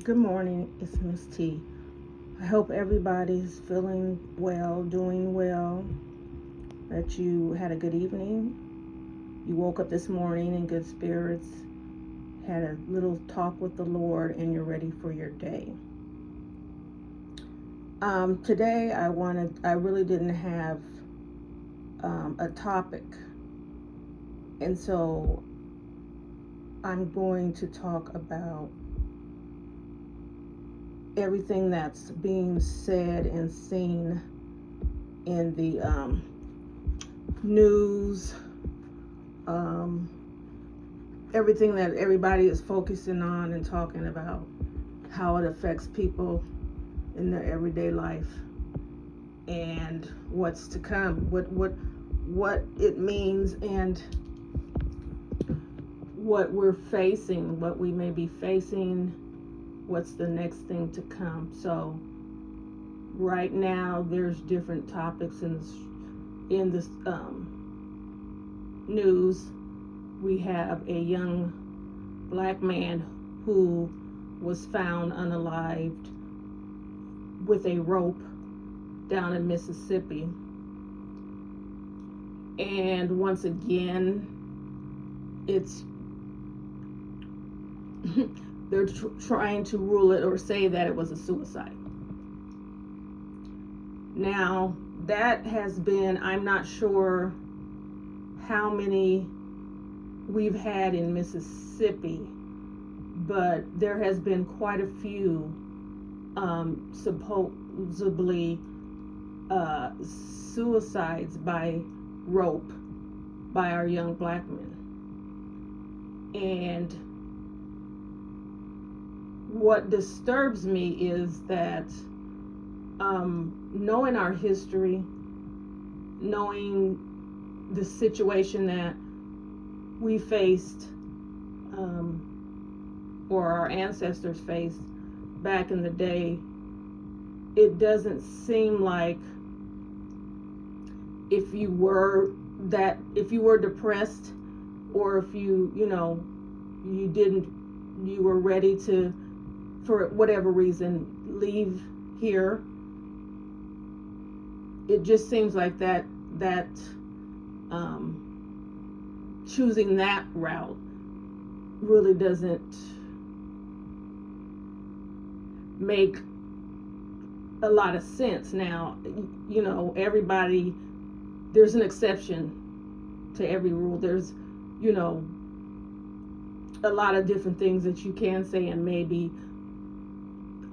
Good morning, it's Miss T. I hope everybody's feeling well, doing well, that you had a good evening. You woke up this morning in good spirits, had a little talk with the Lord, and you're ready for your day. Today, I really didn't have a topic, and so I'm going to talk about everything that's being said and seen in the news, everything that everybody is focusing on and talking about, how it affects people in their everyday life, and what's to come, what it means, and what we're facing, what we may be facing, what's the next thing to come. So right now there's different topics in this news. We have a young black man who was found unalived with a rope down in Mississippi. And once again, it's they're trying to rule it or say that it was a suicide. Now, that has been, I'm not sure how many we've had in Mississippi, but there has been quite a few supposedly suicides by rope by our young black men. And what disturbs me is that knowing our history, knowing the situation that we faced, or our ancestors faced back in the day, it doesn't seem like if you were depressed, or if you were ready to, for whatever reason, leave here, it just seems like that choosing that route really doesn't make a lot of sense. Now, everybody, there's an exception to every rule. There's, a lot of different things that you can say, and maybe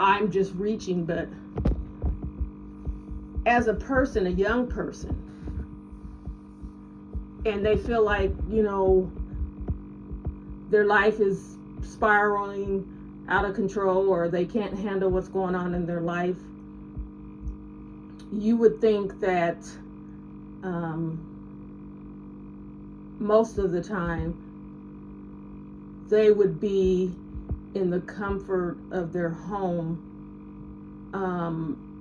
I'm just reaching, but as a person, a young person, and they feel like, their life is spiraling out of control, or they can't handle what's going on in their life, you would think that most of the time they would be in the comfort of their home,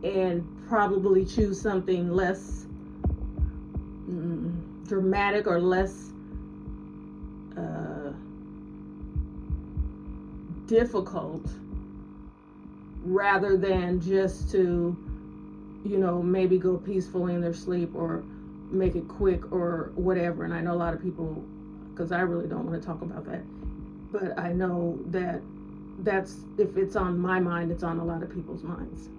and probably choose something less dramatic or less difficult, rather than just to maybe go peacefully in their sleep, or make it quick, or whatever. And I know a lot of people, because I really don't want to talk about that, but I know that's, if it's on my mind, it's on a lot of people's minds.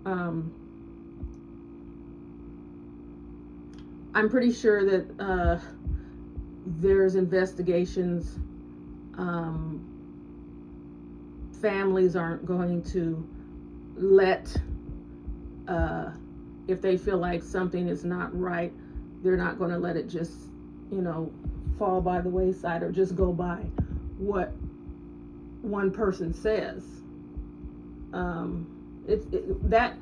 I'm pretty sure that there's investigations. Families aren't going to let, if they feel like something is not right, they're not going to let it just, fall by the wayside, or just go by what one person says. That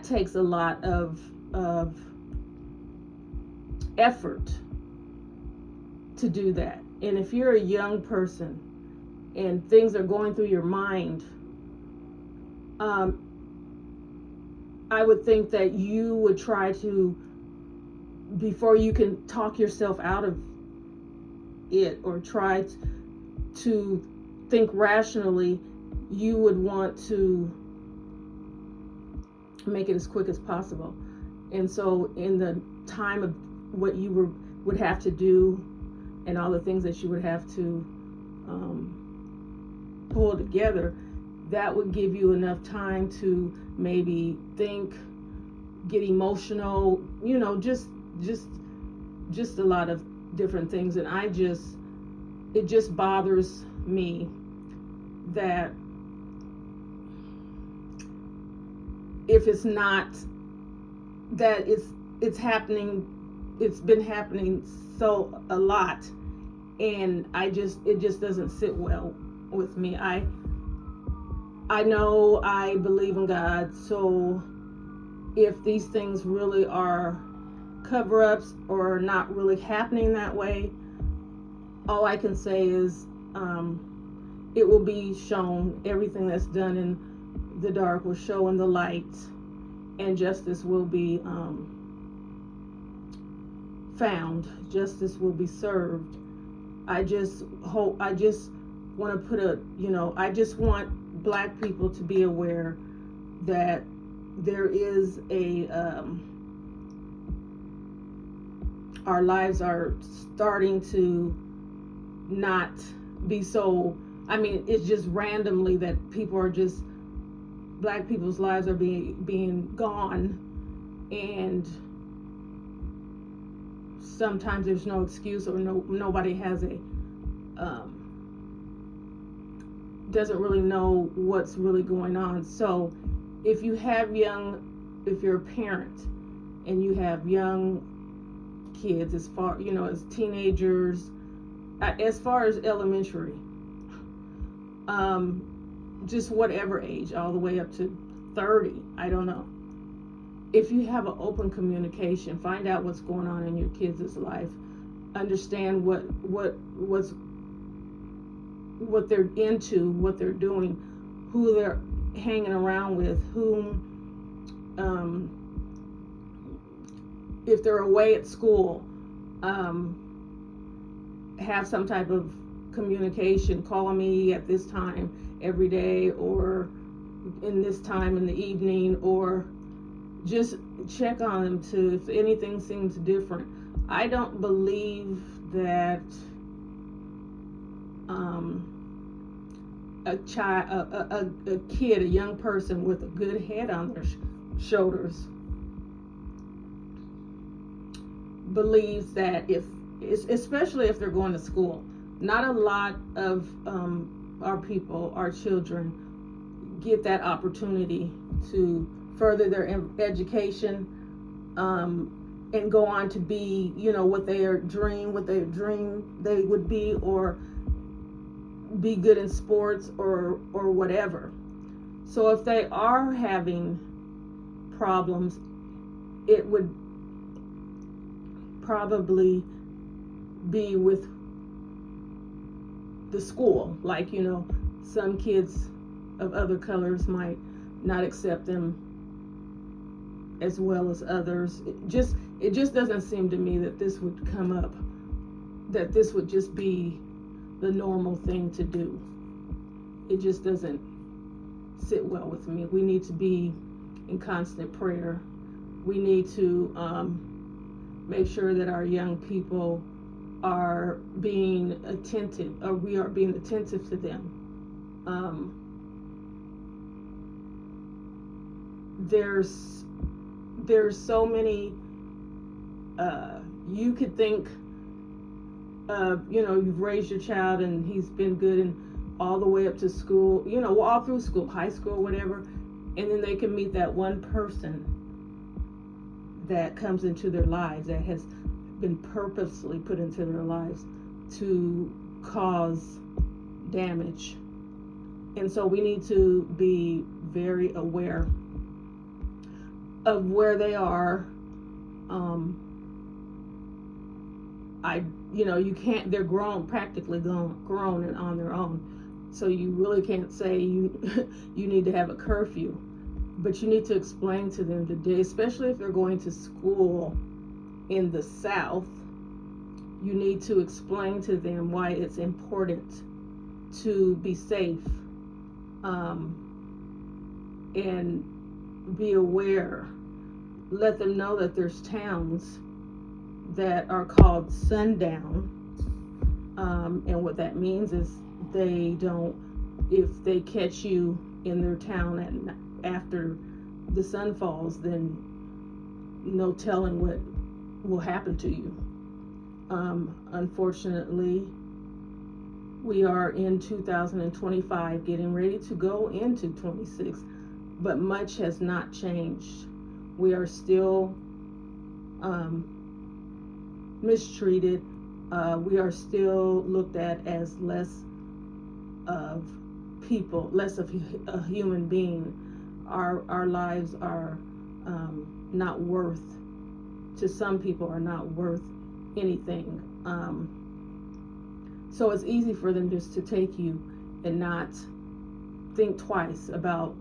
takes a lot of effort to do that. And if you're a young person and things are going through your mind, I would think that you would try to, before you can talk yourself out of it, or try to think rationally you would want to make it as quick as possible. And so in the time of what you would have to do and all the things that you would have to pull together, that would give you enough time to maybe think, get emotional, just a lot of different things. And it just bothers me that if it's not, that it's happening, it's been happening so a lot, and it just doesn't sit well with me. I know I believe in God, so if these things really are cover-ups or not really happening that way, all I can say is it will be shown. Everything that's done in the dark will show in the light, and justice will be found. Justice will be served. I just want to I just want Black people to be aware that there is our lives are starting to not be so, it's just randomly that Black people's lives are being gone, and sometimes there's no excuse, or nobody has doesn't really know what's really going on. So if you're a parent and you have young kids, as far as teenagers, as far as elementary, just whatever age, all the way up to 30, I don't know. If you have an open communication, find out what's going on in your kids' life, understand what they're into, what they're doing, who they're hanging around with, whom, if they're away at school, have some type of communication. Call me at this time every day, or in this time in the evening, or just check on them if anything seems different. I don't believe that a kid, a young person with a good head on their shoulders believes that especially if they're going to school. Not a lot of our children get that opportunity to further their education and go on to be, what they dream they would be, or be good in sports or whatever. So if they are having problems, it would probably be with the school. Like, some kids of other colors might not accept them as well as others. It just doesn't seem to me that this would come up, that this would just be the normal thing to do. It just doesn't sit well with me. We need to be in constant prayer. We need to make sure that our young people are being attentive, or we are being attentive to them. There's so many, you could think you've raised your child and he's been good and all the way up to school, all through school, high school, whatever, and then they can meet that one person that comes into their lives, that has been purposely put into their lives to cause damage. And so we need to be very aware of where they are. You can't, they're practically grown and on their own. So you really can't say you need to have a curfew, but you need to explain to them today, especially if they're going to school in the South, you need to explain to them why it's important to be safe and be aware. Let them know that there's towns that are called sundown, and what that means is they don't, if they catch you in their town after the sun falls, then no telling what will happen to you. Unfortunately, we are in 2025, getting ready to go into 26, but much has not changed. We are still mistreated. We are still looked at as less of people, less of a human being. Our lives are not worth, to some people, are not worth anything. So it's easy for them just to take you and not think twice about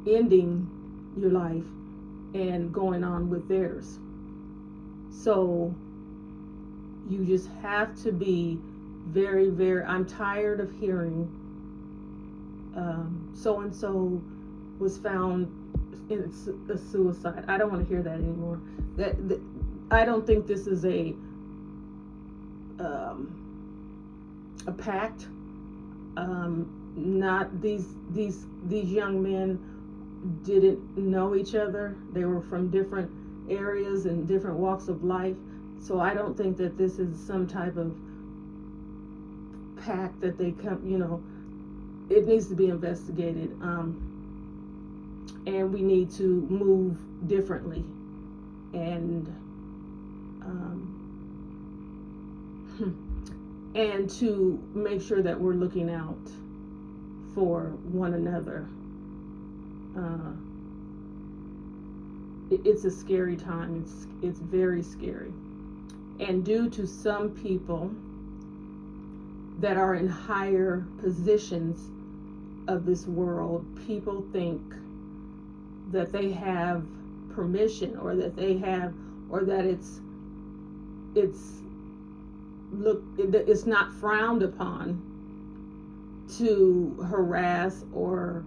ending your life and going on with theirs. So you just have to be very, very, I'm tired of hearing so-and-so was found in a suicide. I don't want to hear that anymore. That I don't think this is a pact. Not these young men didn't know each other. They were from different areas and different walks of life. So I don't think that this is some type of pact that they come, it needs to be investigated. And we need to move differently. And to make sure that we're looking out for one another. It's a scary time. It's very scary. And due to some people that are in higher positions of this world, people think that they have permission, or that it's not frowned upon to harass or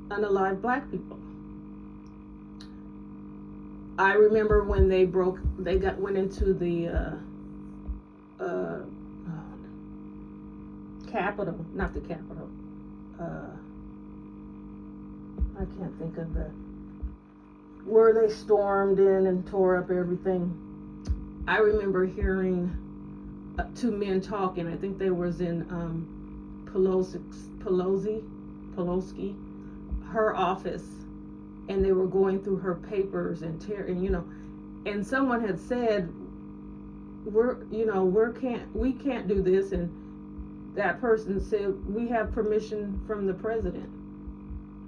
unalive Black people. I remember when they went into the Capitol, not the Capitol. I can't think of where they stormed in and tore up everything. I remember hearing two men talking. I think they was in Pelosi, her office, and they were going through her papers and and someone had said, we can't do this, and that person said, we have permission from the president.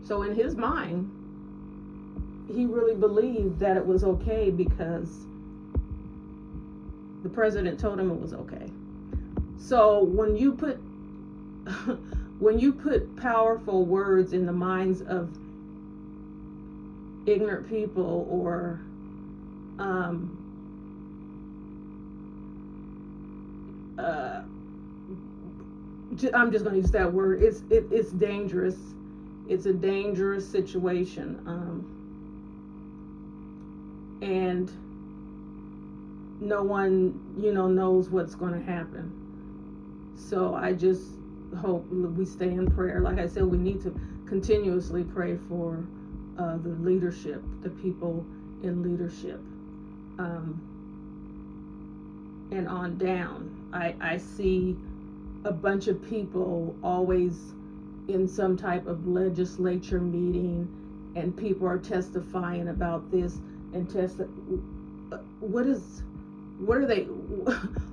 So in his mind, he really believed that it was okay because the president told him it was okay. So when you put powerful words in the minds of ignorant people, or I'm just going to use that word. It's dangerous. It's a dangerous situation, and no one, knows what's going to happen. So I just hope we stay in prayer. Like I said, we need to continuously pray for the leadership, the people in leadership, and on down. I see a bunch of people always in some type of legislature meeting, and people are testifying about this and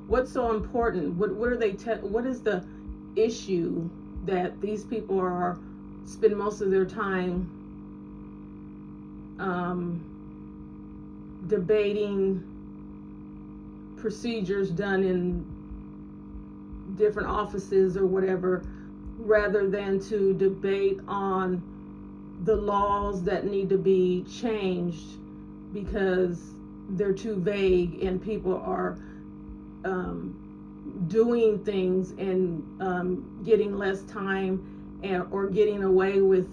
what's so important? What is the issue that these people spend most of their time debating procedures done in different offices or whatever, rather than to debate on the laws that need to be changed because they're too vague and people are doing things and getting less time or getting away with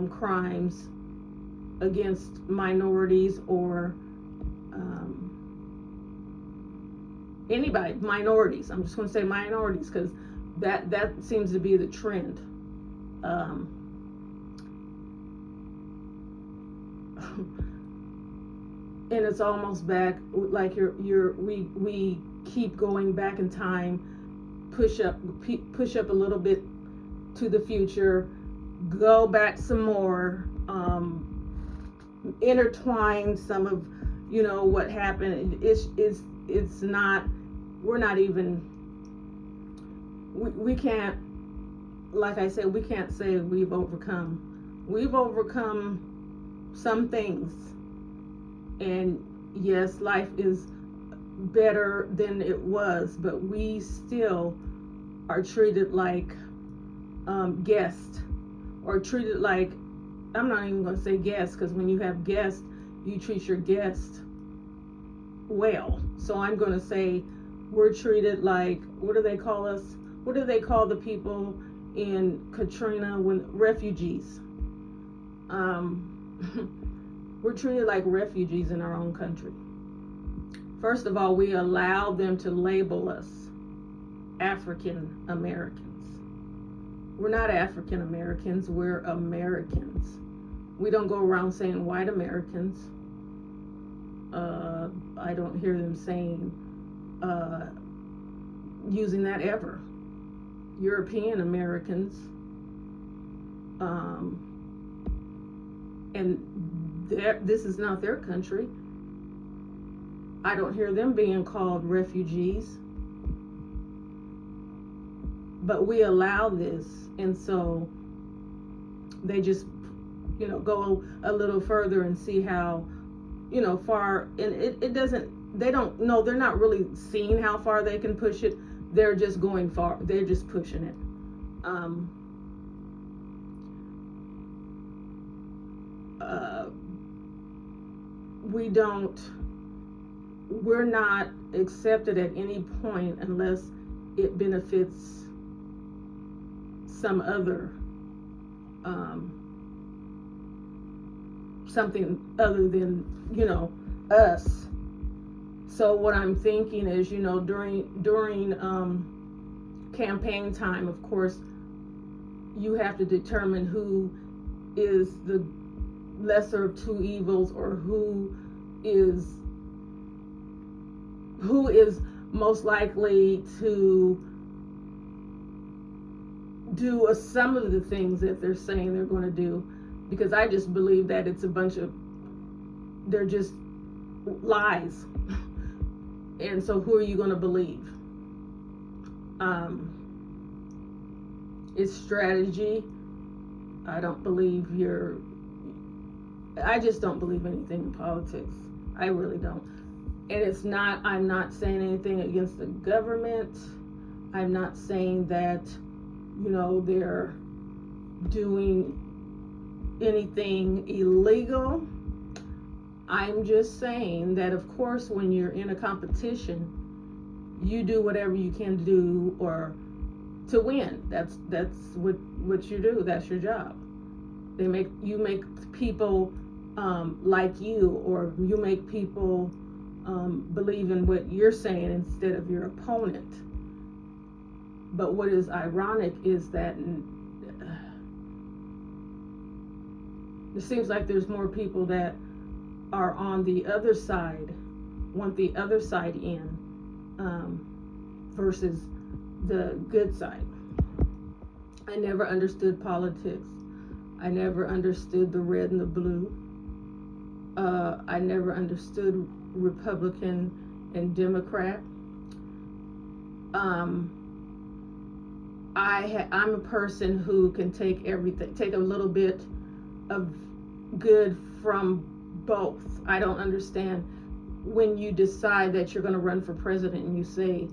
crimes against minorities or anybody, minorities. I'm just going to say minorities because that seems to be the trend. And it's almost back like we keep going back in time, push up a little bit to the future, go back some more, intertwine some of what happened. It's not, we're not even, we can't, like I said, we can't say we've overcome some things. And yes, life is better than it was, but we still are treated like guests, or treated like, I'm not even going to say guests, because when you have guests, you treat your guests well. So I'm going to say we're treated like, what do they call us? What do they call the people in Katrina when refugees? We're treated like refugees in our own country. First of all, we allow them to label us African Americans. We're not African Americans, we're Americans. We don't go around saying white Americans. I don't hear them saying, using that ever. European Americans. And this is not their country. I don't hear them being called refugees. But we allow this, and so they just, go a little further and see how, far, and it doesn't, they're not really seeing how far they can push it. They're just going far, they're just pushing it. We're not accepted at any point unless it benefits some other, something other than, us. So what I'm thinking is, during campaign time, of course, you have to determine who is the lesser of two evils, or who is most likely to do some of the things that they're saying they're going to do, because I just believe that it's they're just lies. And so who are you going to believe? It's strategy. I just don't believe anything in politics. I really don't. And I'm not saying anything against the government. I'm not saying that, they're doing anything illegal. I'm just saying that, of course, when you're in a competition, you do whatever you can do or to win. That's what you do. That's your job. You make people like you, or you make people believe in what you're saying instead of your opponent. But what is ironic is that it seems like there's more people that are on the other side, want the other side in, versus the good side. I never understood politics. I never understood the red and the blue. I never understood Republican and Democrat. I'm a person who can take a little bit of good from both. I don't understand when you decide that you're going to run for president and you say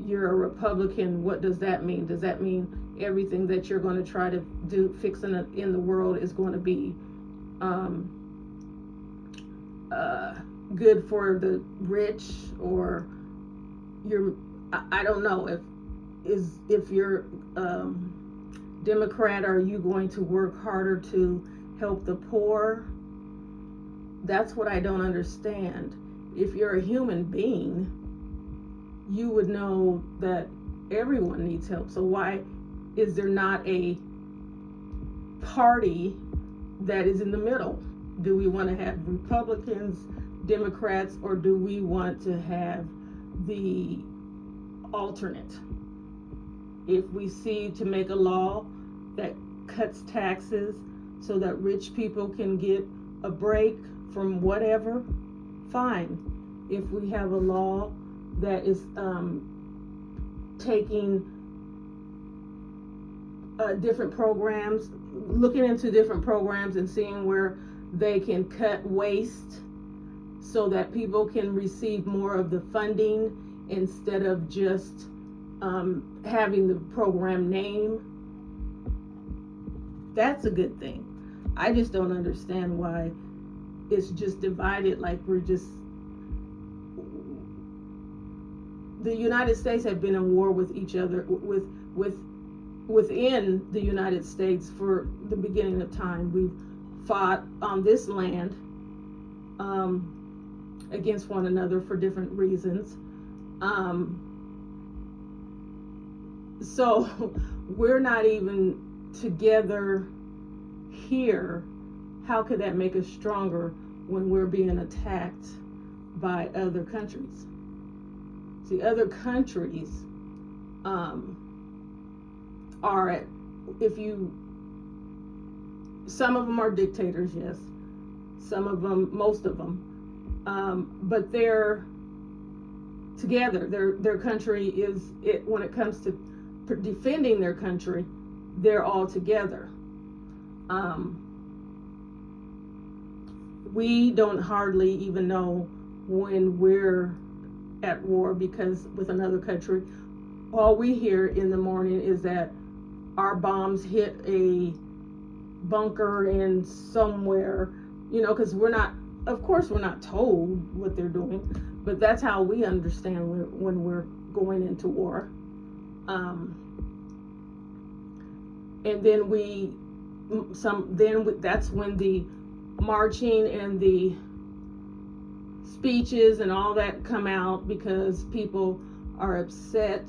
you're a Republican. What does that mean? Does that mean everything that you're going to try to do, fix in the world, is going to be good for the rich? Or I don't know if you're Democrat, are you going to work harder to help the poor? That's what I don't understand. If you're a human being, you would know that everyone needs help. So why is there not a party that is in the middle? Do we want to have Republicans, Democrats, or do we want to have the alternate? If we see to make a law that cuts taxes so that rich people can get a break from whatever, fine. If we have a law that is taking different programs, looking into different programs and seeing where they can cut waste so that people can receive more of the funding instead of just having the program name, that's a good thing. I just don't understand why it's just divided, like we're just, the United States have been in war with each other, within the United States for the beginning of time. We've fought on this land against one another for different reasons. So we're not even together here. How could that make us stronger when we're being attacked by other countries? See, other countries are at, some of them are dictators, yes. Some of them, most of them, but they're together. Their country is, when it comes to defending their country, they're all together. We don't hardly even know when we're at war because with another country, all we hear in the morning is that our bombs hit a bunker in somewhere, because of course we're not told what they're doing, but that's how we understand when we're going into war. And then that's when the marching and the speeches and all that come out, because people are upset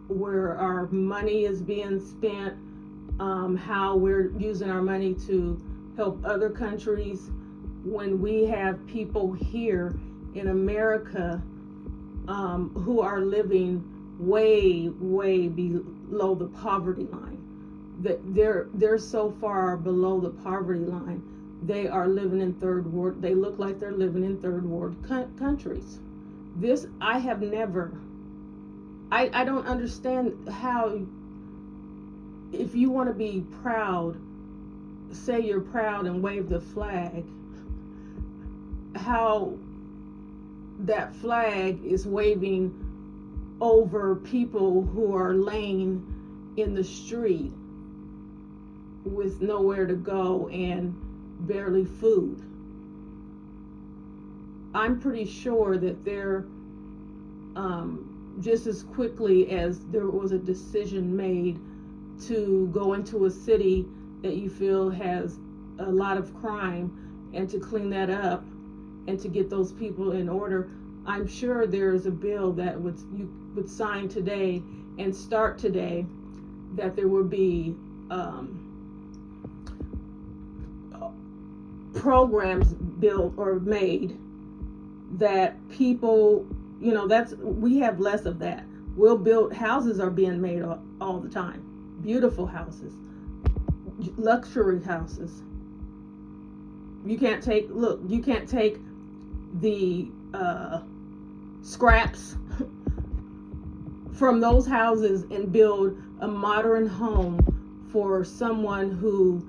where our money is being spent, how we're using our money to help other countries, when we have people here in America who are living way below the poverty line. That they're so far below the poverty line, they are living in third world. They look like they're living in third world countries. This I have never. I don't understand how, if you want to be proud, say you're proud and wave the flag, how that flag is waving over people who are laying in the street with nowhere to go and barely food. I'm pretty sure that they're just as quickly as there was a decision made to go into a city that you feel has a lot of crime and to clean that up and to get those people in order, I'm sure there's a bill that you would sign today and start today, that there would be programs built or made that people, we have less of that. We'll build, houses are being made all the time, beautiful houses, luxury houses. You can't take the scraps from those houses and build a modern home for someone who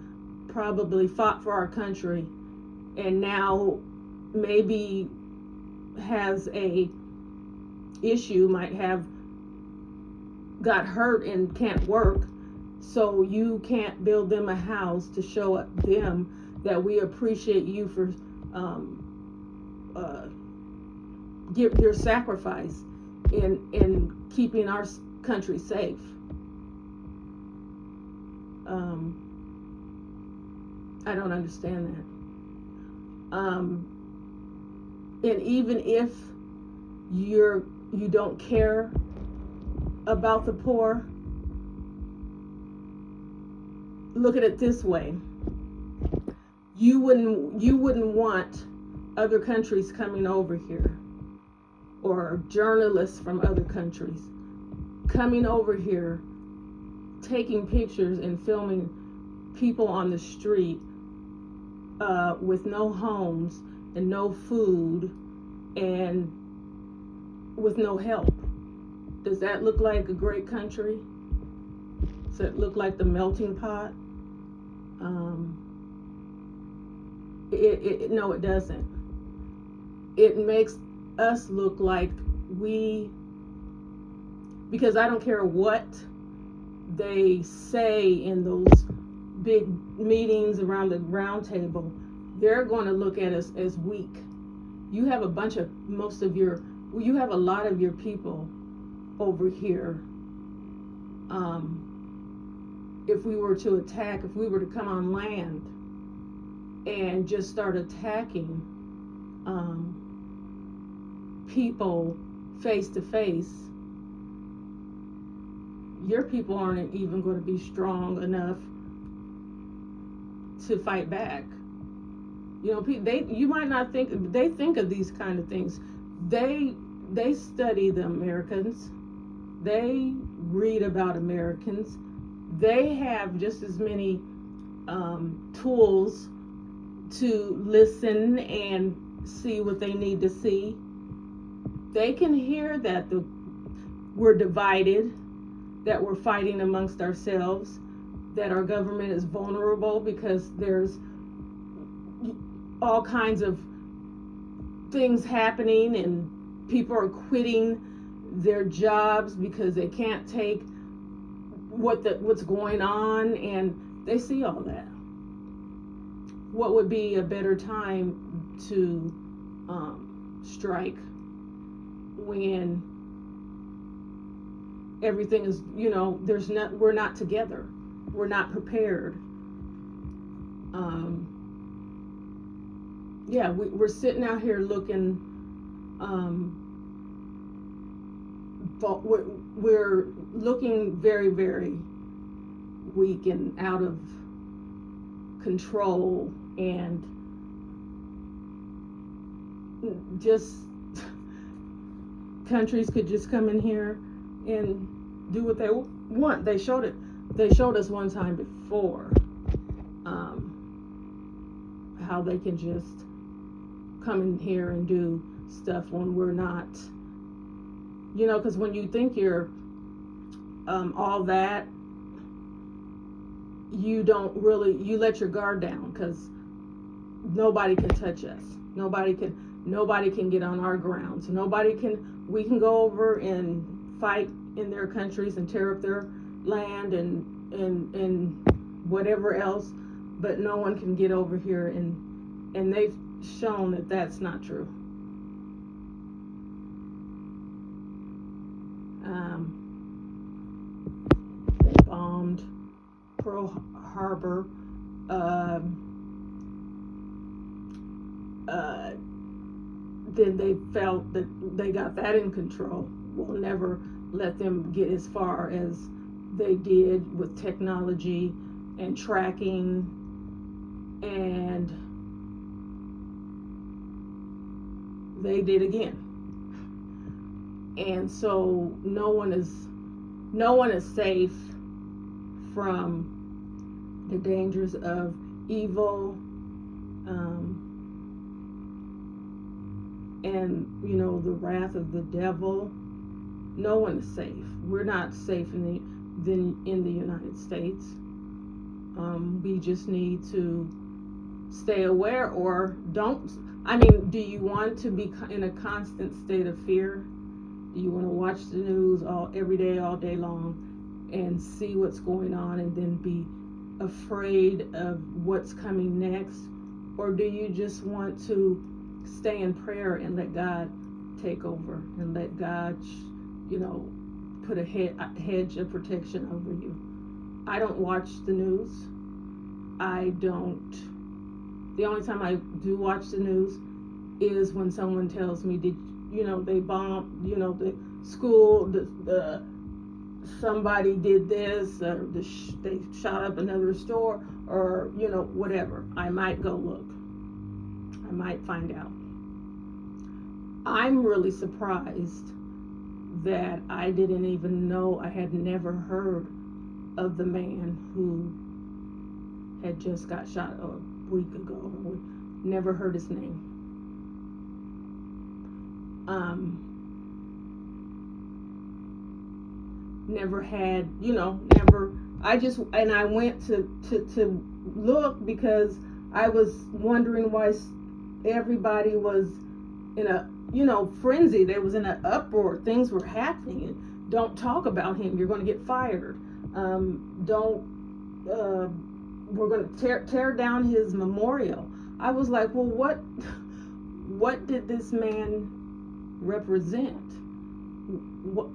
probably fought for our country and now maybe has a issue, might have got hurt and can't work, so you can't build them a house to show them that we appreciate you for give your sacrifice in keeping our country safe. I don't understand that. And even if you don't care about the poor, look at it this way. You wouldn't want other countries coming over here, or journalists from other countries coming over here, taking pictures and filming people on the street with no homes and no food and with no help. Does that look like a great country? Does it look like the melting pot? No, it doesn't. It makes us look like because I don't care what they say in those big meetings around the round table, they're going to look at us as weak. You have a lot of your people over here. If we were to come on land and just start attacking people face to face, your people aren't even going to be strong enough to fight back. You might not think, they think of these kind of things. They study the Americans. They read about Americans. They have just as many tools to listen and see what they need to see. They can hear that we're divided, that we're fighting amongst ourselves, that our government is vulnerable because there's all kinds of things happening and people are quitting their jobs because they can't take what's going on, and they see all that. What would be a better time to strike when everything is, we're not together, we're not prepared. We're sitting out here looking, we're looking very, very weak and out of control, and just countries could just come in here and do what they want. They showed us one time before how they can just come in here and do stuff when we're not, because when you think you're all that, you let your guard down, because nobody can touch us. Nobody can get on our grounds. We can go over and fight in their countries and tear up their land and whatever else, but no one can get over here, and they've shown that that's not true. They bombed Pearl Harbor. Then they felt that they got that in control. We'll never let them get as far as they did with technology and tracking, and they did again. And so no one is safe from the dangers of evil, and the wrath of the devil. No one is safe. We're not safe in the United States. We just need to stay aware, or don't. Do you want to be in a constant state of fear? Do you want to watch the news every day, all day long, and see what's going on and then be afraid of what's coming next? Or do you just want to stay in prayer and let God take over, and let God put a hedge of protection over you. I don't watch the news. The only time I do watch the news is when someone tells me, they bombed, the school, somebody did this, or they shot up another store, or, whatever. I might go look. I might find out. I'm really surprised that I didn't even know, I had never heard of the man who had just got shot a week ago. Never heard his name. Never had, I went to look because I was wondering why everybody was in a, frenzy. They was in an uproar. Things were happening. And don't talk about him. You're going to get fired. We're going to tear down his memorial. I was like, well, what did this man represent? What?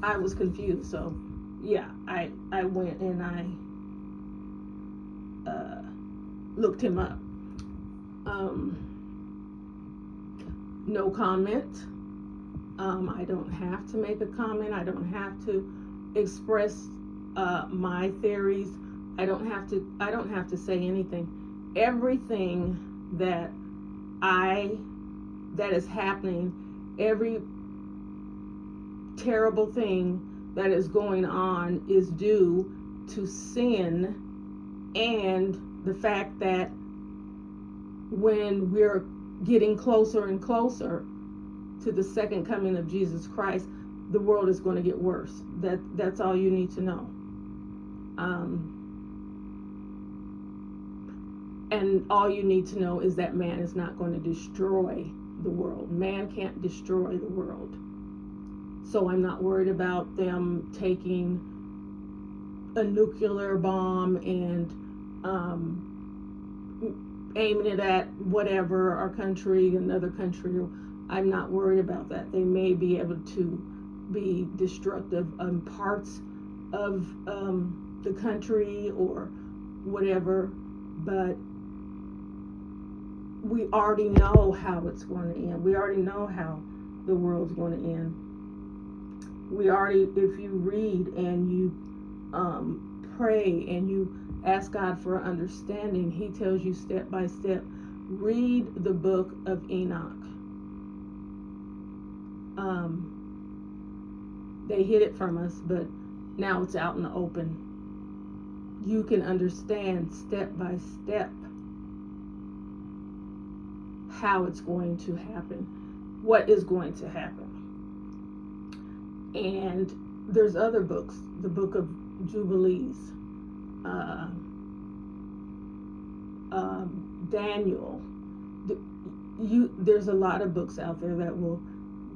I was confused. So, yeah, I went and I looked him up. No comment. I don't have to make a comment. I don't have to express my theories. I don't have to say anything. Everything that is happening, every terrible thing that is going on is due to sin, and the fact that when we're getting closer and closer to the second coming of Jesus Christ, the world is going to get worse. That's all you need to know. And all you need to know is that man is not going to destroy the world. Man can't destroy the world. So I'm not worried about them taking a nuclear bomb and aiming it at whatever, our country, another country. I'm not worried about that. They may be able to be destructive on parts of the country or whatever, but we already know how it's going to end. We already know how the world's going to end. If you read and you pray and you ask God for understanding, He tells you step by step. Read the book of Enoch. They hid it from us, but now it's out in the open. You can understand step by step how it's going to happen, what is going to happen. And there's other books, the book of Jubilees, Daniel. There's a lot of books out there that will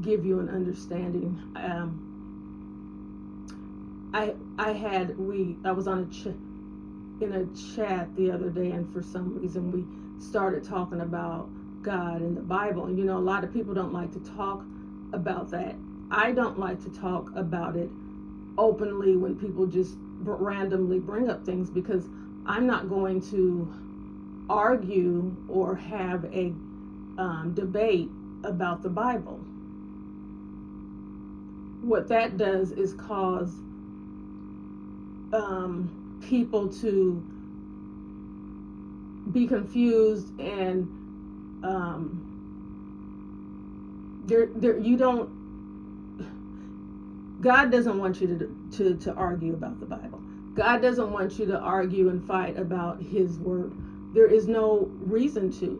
give you an understanding. I was on in a chat the other day, and for some reason we started talking about God and the Bible. And a lot of people don't like to talk about that. I don't like to talk about it openly when people just randomly bring up things, because I'm not going to argue or have a debate about the Bible. What that does is cause people to be confused, and God doesn't want you to argue about the Bible. God doesn't want you to argue and fight about His word. There is no reason to.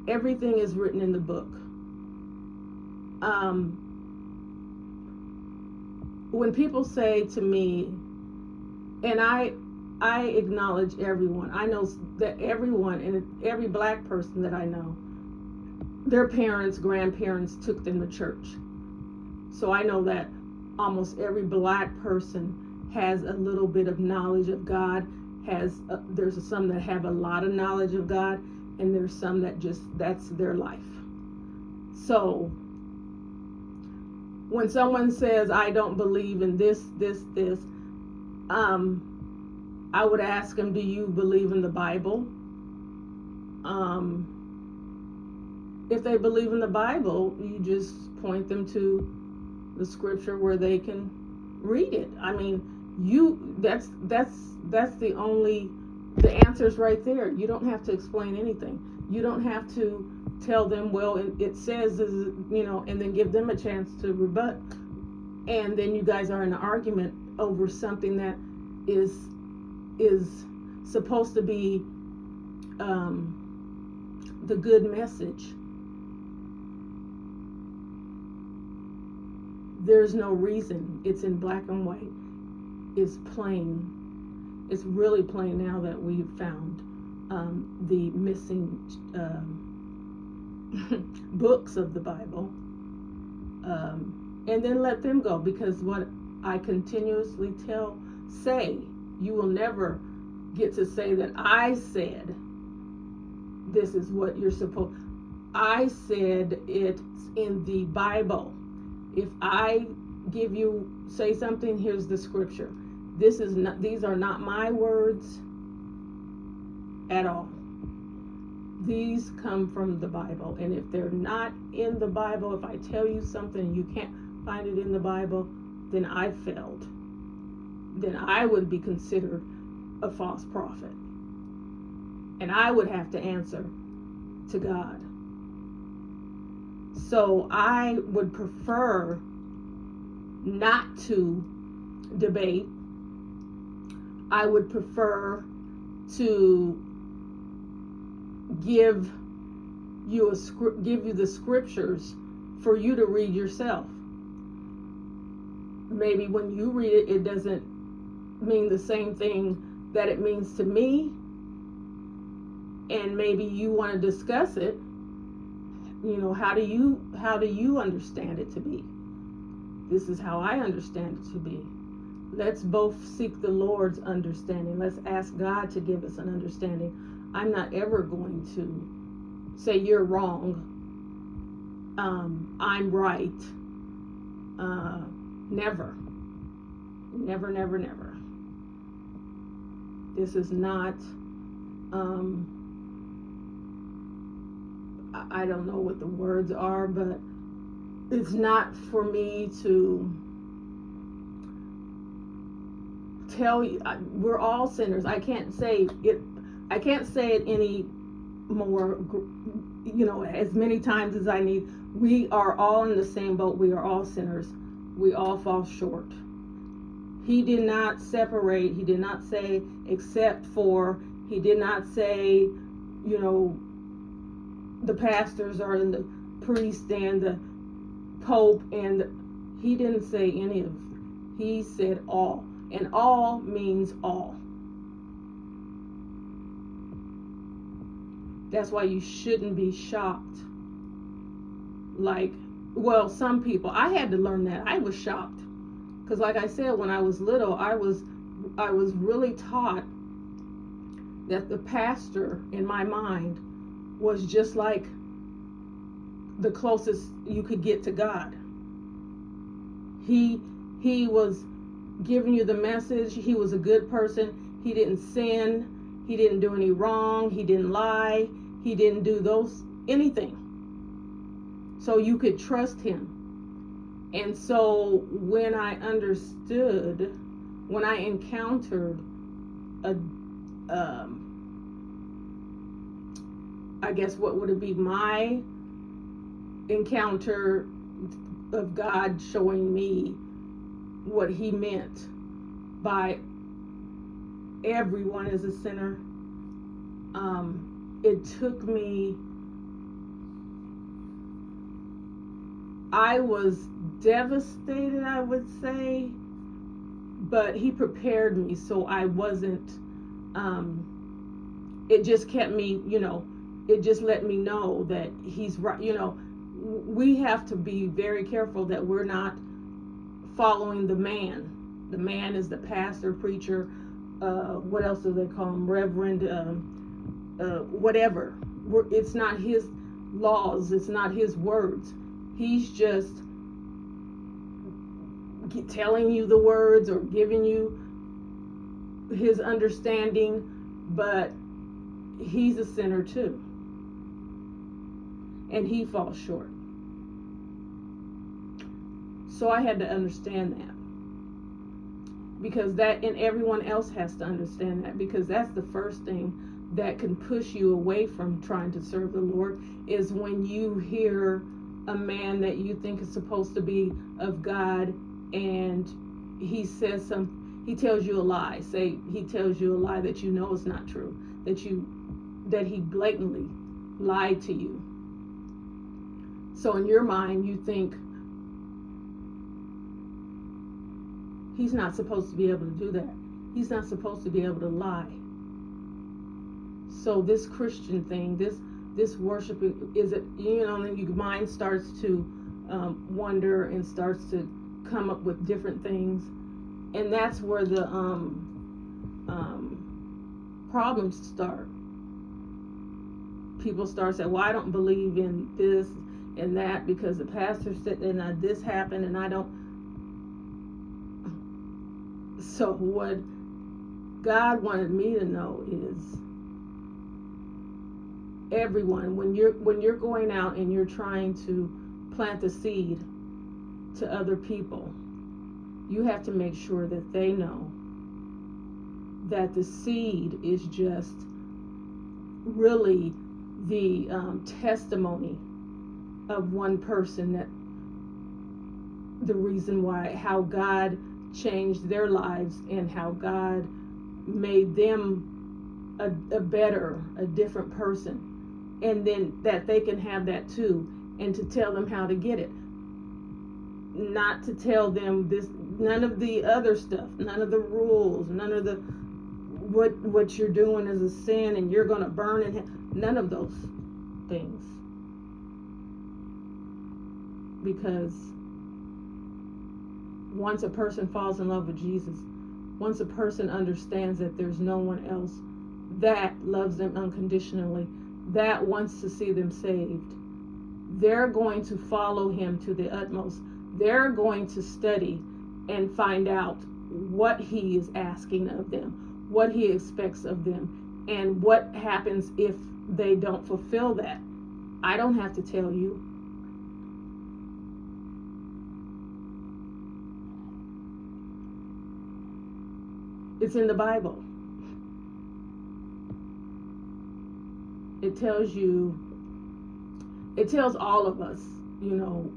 Everything is written in the book. When people say to me, and I acknowledge everyone. I know that everyone, and every black person that I know, their parents, grandparents took them to church. So I know that almost every black person has a little bit of knowledge of God. There's some that have a lot of knowledge of God, and there's some that that's their life. So when someone says, I don't believe in this, I would ask them, do you believe in the Bible? If they believe in the Bible, you just point them to the scripture where they can read it. I mean, that's the answer's right there. You don't have to explain anything. You don't have to tell them, well, it says, and then give them a chance to rebut. And then you guys are in an argument over something that is supposed to be the good message. There's no reason. It's in black and white. It's plain. It's really plain now that we've found the missing books of the Bible. And then let them go, because what I continuously say, you will never get to say that I said this is what you're supposed. I said it's in the Bible. If I say something, here's the scripture. These are not my words at all. These come from the Bible. And if they're not in the Bible, if I tell you something you can't find it in the Bible, then I failed. Then I would be considered a false prophet. And I would have to answer to God. So I would prefer not to debate. I would prefer to give you the scriptures for you to read yourself. Maybe when you read it, it doesn't mean the same thing that it means to me, and maybe you want to discuss it. How do you understand it to be? This is how I understand it to be. Let's both seek the Lord's understanding. Let's ask God to give us an understanding. I'm not ever going to say you're wrong. I'm right. Never. Never, never, never. This is not, I don't know what the words are, but it's not for me to tell you. We're all sinners. I can't say it any more, as many times as I need. We are all in the same boat. We are all sinners. We all fall short. He did not separate. He did not say except for. He did not say, the pastors or the priest and the pope, and he didn't say any of it. He said all, and all means all. That's why you shouldn't be shocked. Some people, I had to learn that. I was shocked because, like I said, when I was little, I was really taught that the pastor in my mind was just like the closest you could get to God. He was giving you the message. He was a good person. He didn't sin. He didn't do any wrong. He didn't lie. He didn't do anything. So you could trust him. And so when I encountered I guess what would it be, my encounter of God showing me what he meant by everyone is a sinner. It took me, I was devastated, I would say, but he prepared me so I wasn't, it just kept me, it just let me know that he's right. We have to be very careful that we're not following the man. The man is the pastor, preacher, what else do they call him? Reverend, whatever. It's not his laws, it's not his words. He's just telling you the words or giving you his understanding, but he's a sinner too. And he falls short. So I had to understand that. Because that, and everyone else has to understand that, because that's the first thing that can push you away from trying to serve the Lord, is when you hear a man that you think is supposed to be of God, and he says he tells you a lie. Say he tells you a lie that you know is not true, that he blatantly lied to you. So in your mind you think, he's not supposed to be able to do that. He's not supposed to be able to lie. So this Christian thing, this worship, is it, then your mind starts to wonder and starts to come up with different things, and that's where the problems start. People start saying, well, I don't believe in this and that because the pastor said, and this happened, and I don't. So what God wanted me to know is, everyone, when you're going out and you're trying to plant the seed to other people, you have to make sure that they know that the seed is just really the testimony of one person, that the reason why, how God changed their lives and how God made them a different person, and then that they can have that too, and to tell them how to get it, not to tell them this, none of the other stuff, none of the rules, none of the what you're doing is a sin and you're going to burn in hell, none of those things. Because once a person falls in love with Jesus, once a person understands that there's no one else that loves them unconditionally, that wants to see them saved, they're going to follow him to the utmost. They're going to study and find out what he is asking of them, what he expects of them, and what happens if they don't fulfill that. I don't have to tell you. It's in the Bible. It tells all of us,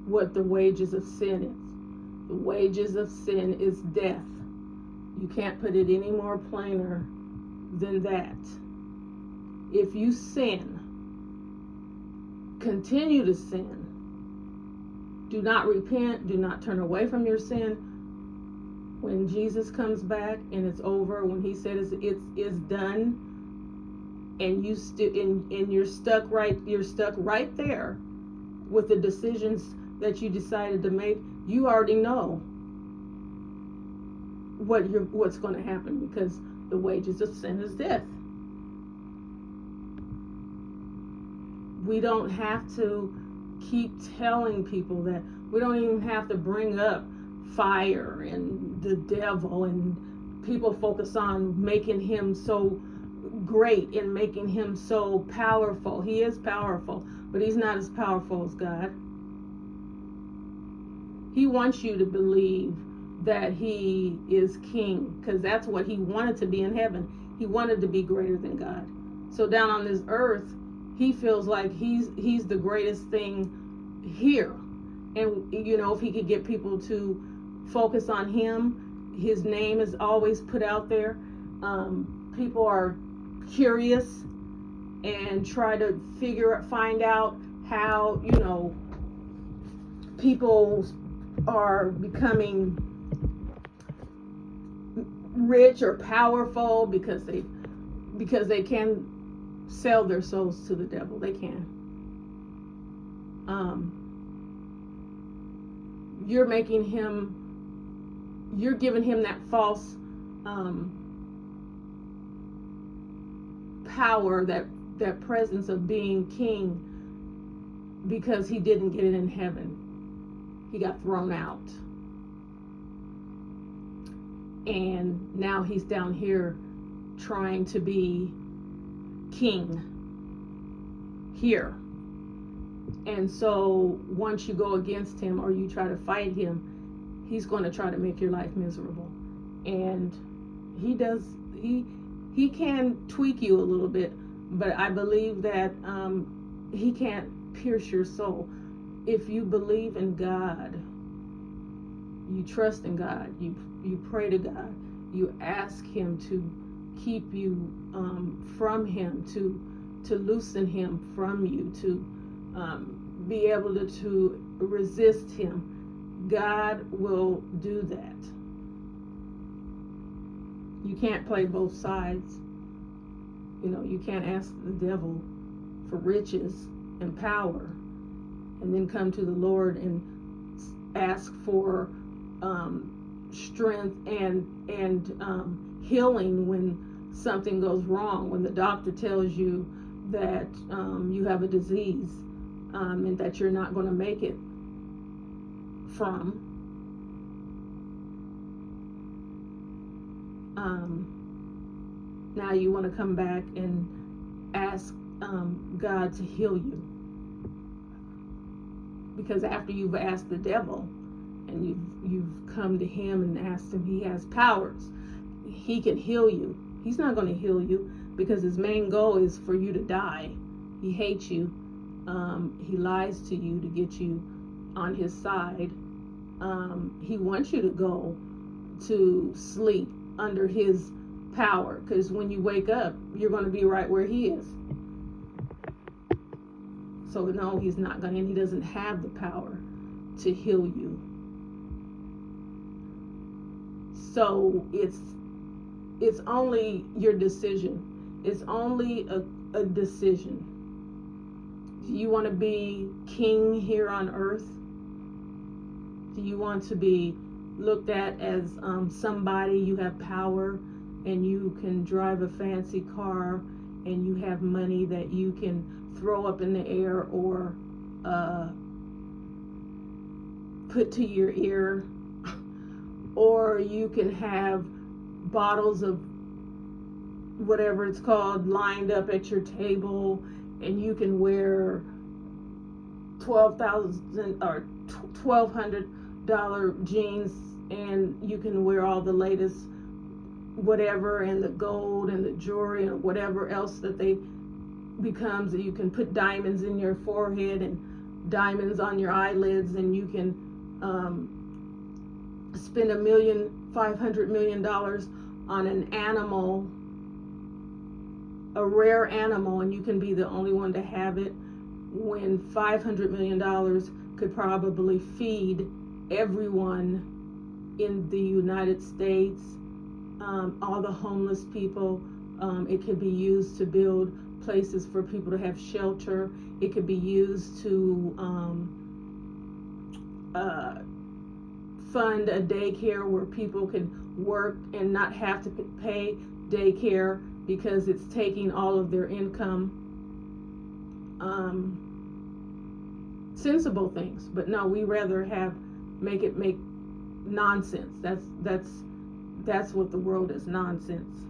what the wages of sin is. The wages of sin is death. You can't put it any more plainer than that. If you sin, continue to sin, do not repent, do not turn away from your sin, when Jesus comes back and it's over, when he says it's done, and you're stuck right there with the decisions that you decided to make, you already know what's going to happen, because the wages of sin is death. We don't have to keep telling people that. We don't even have to bring up fire and the devil, and people focus on making him so great and making him so powerful. He is powerful, but he's not as powerful as God. He wants you to believe that he is king, because that's what he wanted to be in heaven. He wanted to be greater than God. So down on this earth, he feels like he's the greatest thing here. And if he could get people to focus on him, his name is always put out there. People are curious and try to find out how people are becoming rich or powerful because they can sell their souls to the devil. They can. You're giving him that false power, that presence of being king, because he didn't get it in heaven. He got thrown out. and now he's down here trying to be king here. And so once you go against him or you try to fight him, he's going to try to make your life miserable. And he can tweak you a little bit, but I believe that he can't pierce your soul. If you believe in God, you trust in God, you pray to God, you ask him to keep you from him, to loosen him from you, to be able to resist him, God will do that. You can't play both sides. You know, you can't ask the devil for riches and power and then come to the Lord and ask for strength and healing when something goes wrong, when the doctor tells you that you have a disease and that you're not going to make it from. Now you want to come back and ask God to heal you. Because after you've asked the devil and you've come to him and asked him, he has powers. He can heal you. He's not going to heal you because his main goal is for you to die. He hates you. He lies to you to get you on his side. He wants you to go to sleep under his power, because when you wake up, you're going to be right where he is. So no, he's not going to, and he doesn't have the power to heal you. So it's only your decision. It's only a decision. Do you want to be king here on earth? Do you want to be looked at as somebody, you have power and you can drive a fancy car and you have money that you can throw up in the air or put to your ear, or you can have bottles of whatever it's called lined up at your table, and you can wear $12,000 or $1,200 jeans, and you can wear all the latest whatever, and the gold and the jewelry and whatever else that they becomes. You can put diamonds in your forehead and diamonds on your eyelids, and you can spend $500 million on an animal, a rare animal, and you can be the only one to have it, when $500 million could probably feed everyone in the United States, all the homeless people. It could be used to build places for people to have shelter. It could be used to fund a daycare where people can work and not have to pay daycare because it's taking all of their income. Sensible things, but no, we rather make nonsense. That's what the world is, nonsense.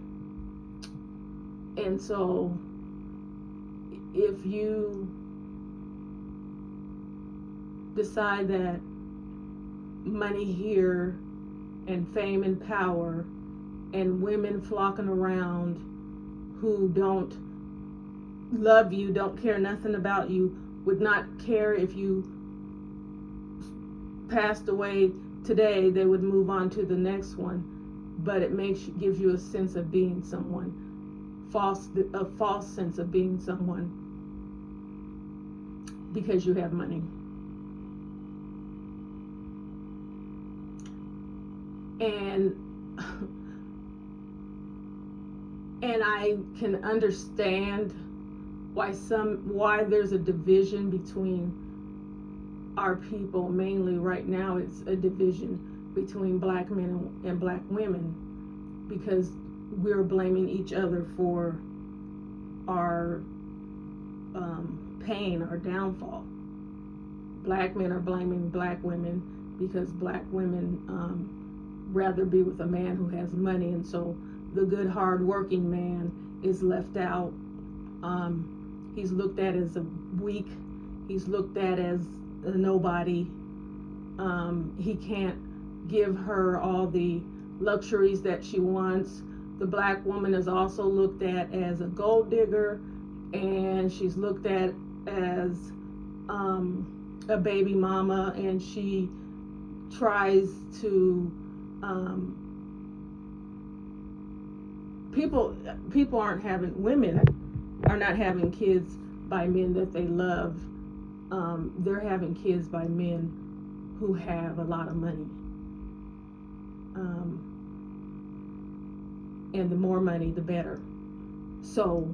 And so if you decide that money here and fame and power and women flocking around who don't love you, don't care nothing about you, would not care if you passed away today, they would move on to the next one. But it gives you a sense of being someone, a false sense of being someone, because you have money. And I can understand why there's a division between our people. Mainly right now, it's a division between black men and black women, because we're blaming each other for our pain, our downfall. Black men are blaming black women because black women rather be with a man who has money, and so the good hard-working man is left out. He's looked at as a weak. He's looked at as a nobody. He can't give her all the luxuries that she wants. The black woman is also looked at as a gold digger, and she's looked at as a baby mama, and she tries to people aren't having women are not having kids by men that they love. They're having kids by men who have a lot of money, and the more money the better. So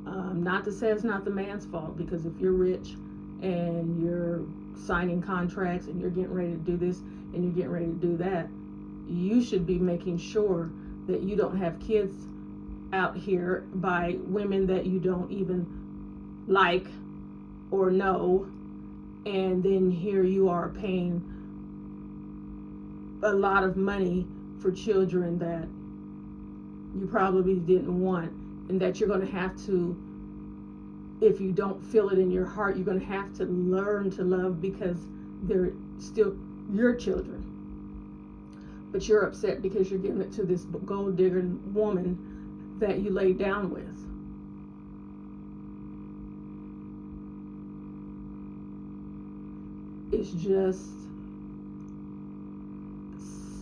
not to say it's not the man's fault, because if you're rich and you're signing contracts and you're getting ready to do this and you're getting ready to do that, you should be making sure that you don't have kids out here by women that you don't even like or know, and then here you are paying a lot of money for children that you probably didn't want, and that you're going to have to, if you don't feel it in your heart, you're going to have to learn to love, because they're still your children. But you're upset because you're giving it to this gold digger woman that you laid down with. It's just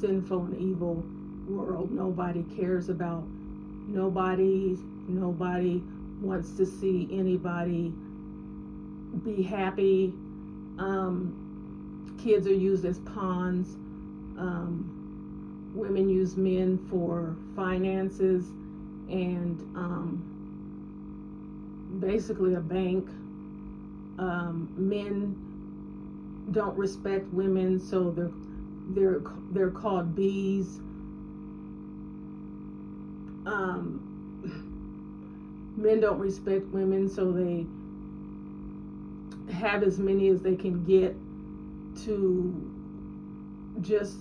sinful and evil world. Nobody cares about nobody. Nobody wants to see anybody be happy. Kids are used as pawns. Women use men for finances, and basically a bank. Men don't respect women, so they're called bees. Men don't respect women, so they have as many as they can get to just,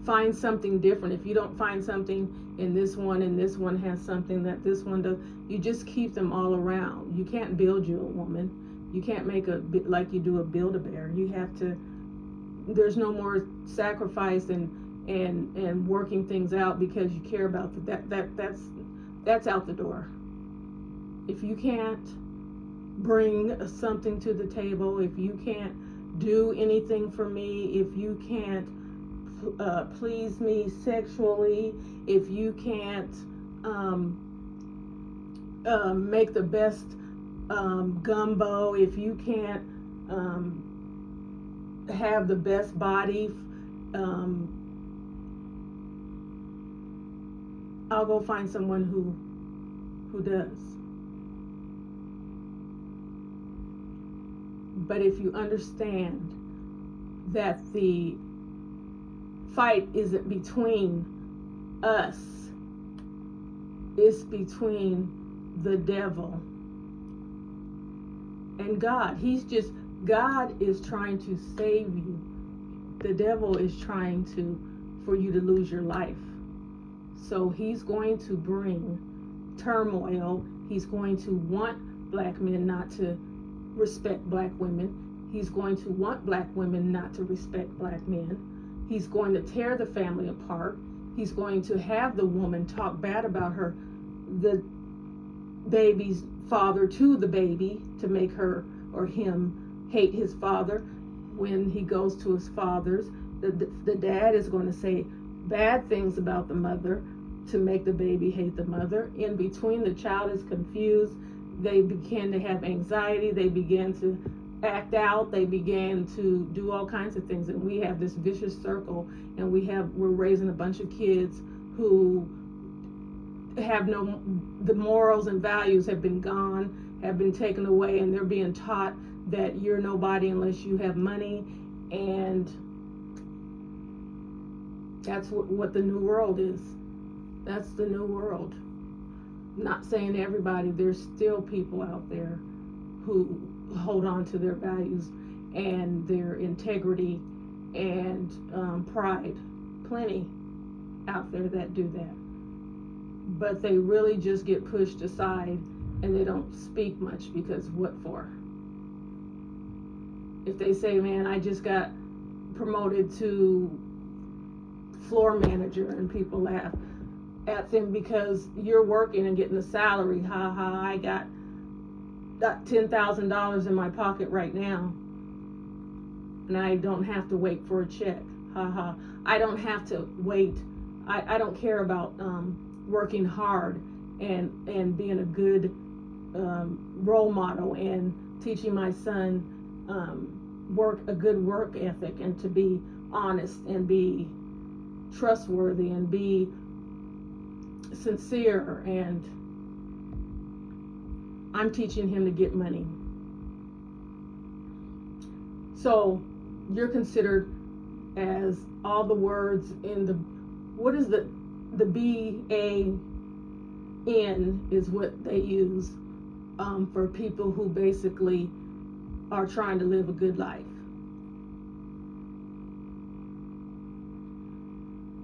find something different. If you don't find something in this one, and this one has something that this one does, you just keep them all around. You can't build you a woman. You can't make like you do a Build-A-Bear. You have to, there's no more sacrifice and working things out because you care about that's out the door. If you can't bring something to the table, if you can't do anything for me, if you can't please me sexually, if you can't make the best gumbo, if you can't have the best body, I'll go find someone who does. But if you understand that the fight isn't between us, it's between the devil and God. God is trying to save you. The devil is trying for you to lose your life. So he's going to bring turmoil. He's going to want black men not to respect black women. He's going to want black women not to respect black men. He's going to tear the family apart. He's going to have the woman talk bad about the baby's father to the baby, to make her or him hate his father. When he goes to his father's, the dad is going to say bad things about the mother to make the baby hate the mother. In between, the child is confused. They begin to have anxiety. They begin to act out. They began to do all kinds of things, and we have this vicious circle, and we're raising a bunch of kids who have the morals and values have been gone, have been taken away, and they're being taught that you're nobody unless you have money. And that's what the new world is. That's the new world. Not saying everybody, there's still people out there who hold on to their values and their integrity and pride. Plenty out there that do that. But they really just get pushed aside and they don't speak much, because what for? If they say, man, I just got promoted to floor manager, and people laugh at them because you're working and getting a salary. Ha ha, I got $10,000 in my pocket right now, and I don't have to wait for a check. Ha ha, I don't have to wait. I don't care about working hard and being a good role model and teaching my son a good work ethic, and to be honest and be trustworthy and be sincere, and I'm teaching him to get money. So you're considered as all the words in the, what is the BAN is what they use for people who basically are trying to live a good life.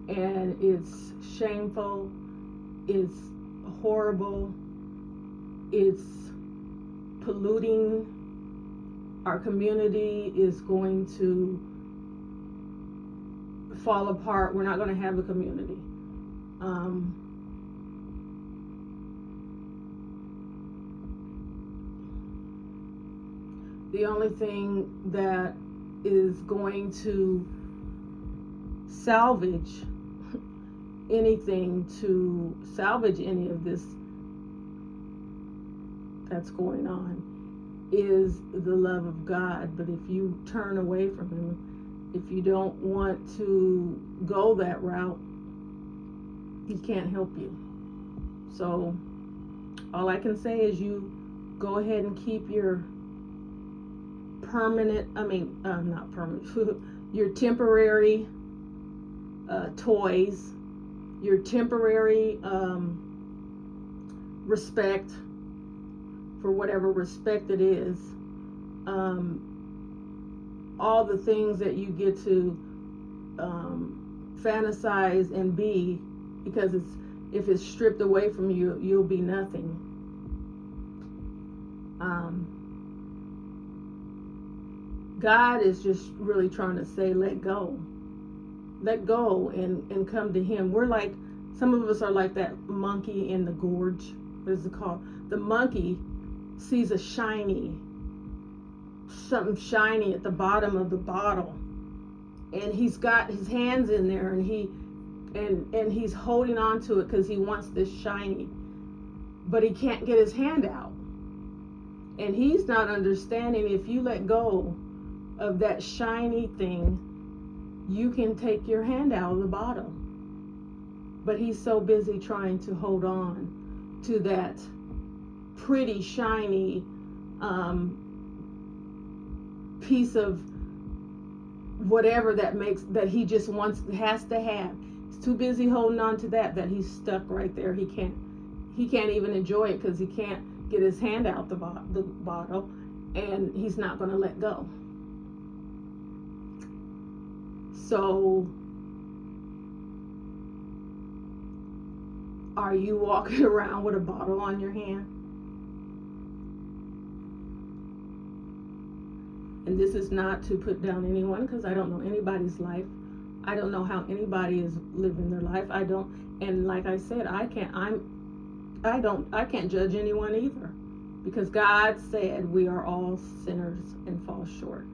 And it's shameful, it's horrible, it's polluting. Our community is going to fall apart. We're not going to have a community. The only thing that is going to salvage anything, to salvage any of this that's going on, is the love of God. But if you turn away from Him, if you don't want to go that route, He can't help you. So all I can say is you go ahead and keep your your temporary toys, your temporary respect, for whatever respect it is, all the things that you get to fantasize and be, because if it's stripped away from you, you'll be nothing. God is just really trying to say, let go and come to Him. We're like, some of us are like that monkey in the gorge. What is it called? The monkey sees something shiny at the bottom of the bottle, and he's got his hands in there, and he's holding on to it because he wants this shiny, but he can't get his hand out. And he's not understanding, if you let go of that shiny thing, you can take your hand out of the bottle. But he's so busy trying to hold on to that pretty shiny piece of whatever that he just has to have. He's too busy holding on to that he's stuck right there. He can't even enjoy it because he can't get his hand out the bottle, and he's not going to let go. So are you walking around with a bottle on your hand? And this is not to put down anyone, because I don't know anybody's life. I don't know how anybody is living their life. And like I said, I can't judge anyone either, because God said we are all sinners and fall short.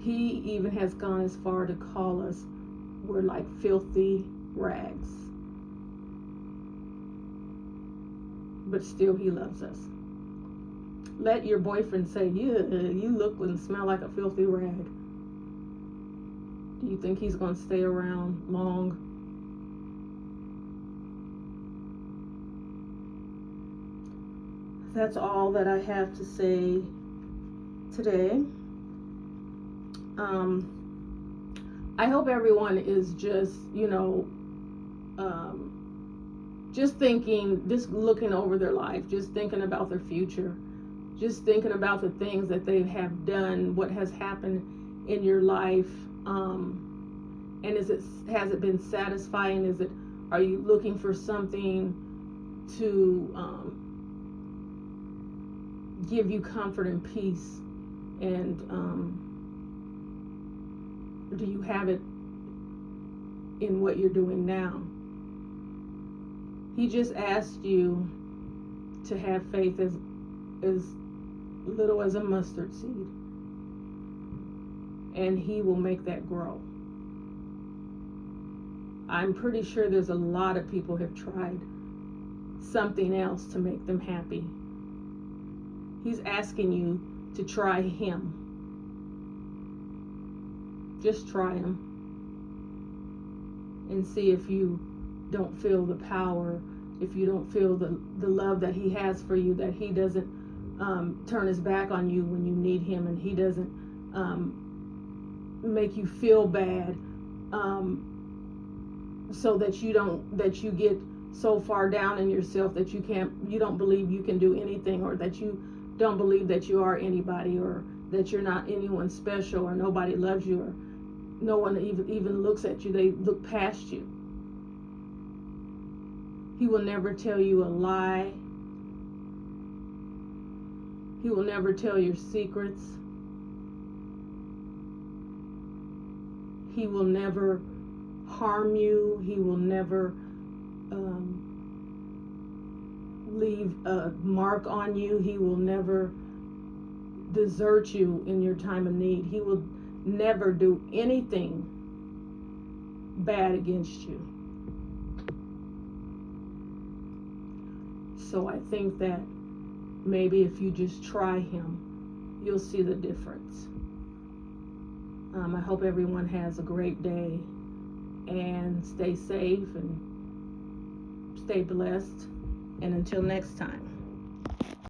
He even has gone as far to call us, we're like filthy rags. But still He loves us. Let your boyfriend say, you look and smell like a filthy rag. Do you think he's going to stay around long? That's all that I have to say today. I hope everyone is just, just thinking, just looking over their life, just thinking about their future, just thinking about the things that they have done, what has happened in your life, And has it been satisfying? Are you looking for something to give you comfort and peace? And do you have it in what you're doing now? He just asked you to have faith as little as a mustard seed, and he will make that grow. I'm pretty sure there's a lot of people have tried something else to make them happy. He's asking you to try him. Just try him and see if you don't feel the power, if you don't feel the love that he has for you, that he doesn't turn his back on you when you need him, and he doesn't make you feel bad so that you get so far down in yourself that you don't believe you can do anything, or that you don't believe that you are anybody, or that you're not anyone special, or nobody loves you, or no one even looks at you. They look past you. He will never tell you a lie. He will never tell your secrets. He will never harm you. He will never leave a mark on you. He will never desert you in your time of need. He will never do anything bad against you. So I think that maybe if you just try him, you'll see the difference. I hope everyone has a great day, and stay safe and stay blessed. And until next time.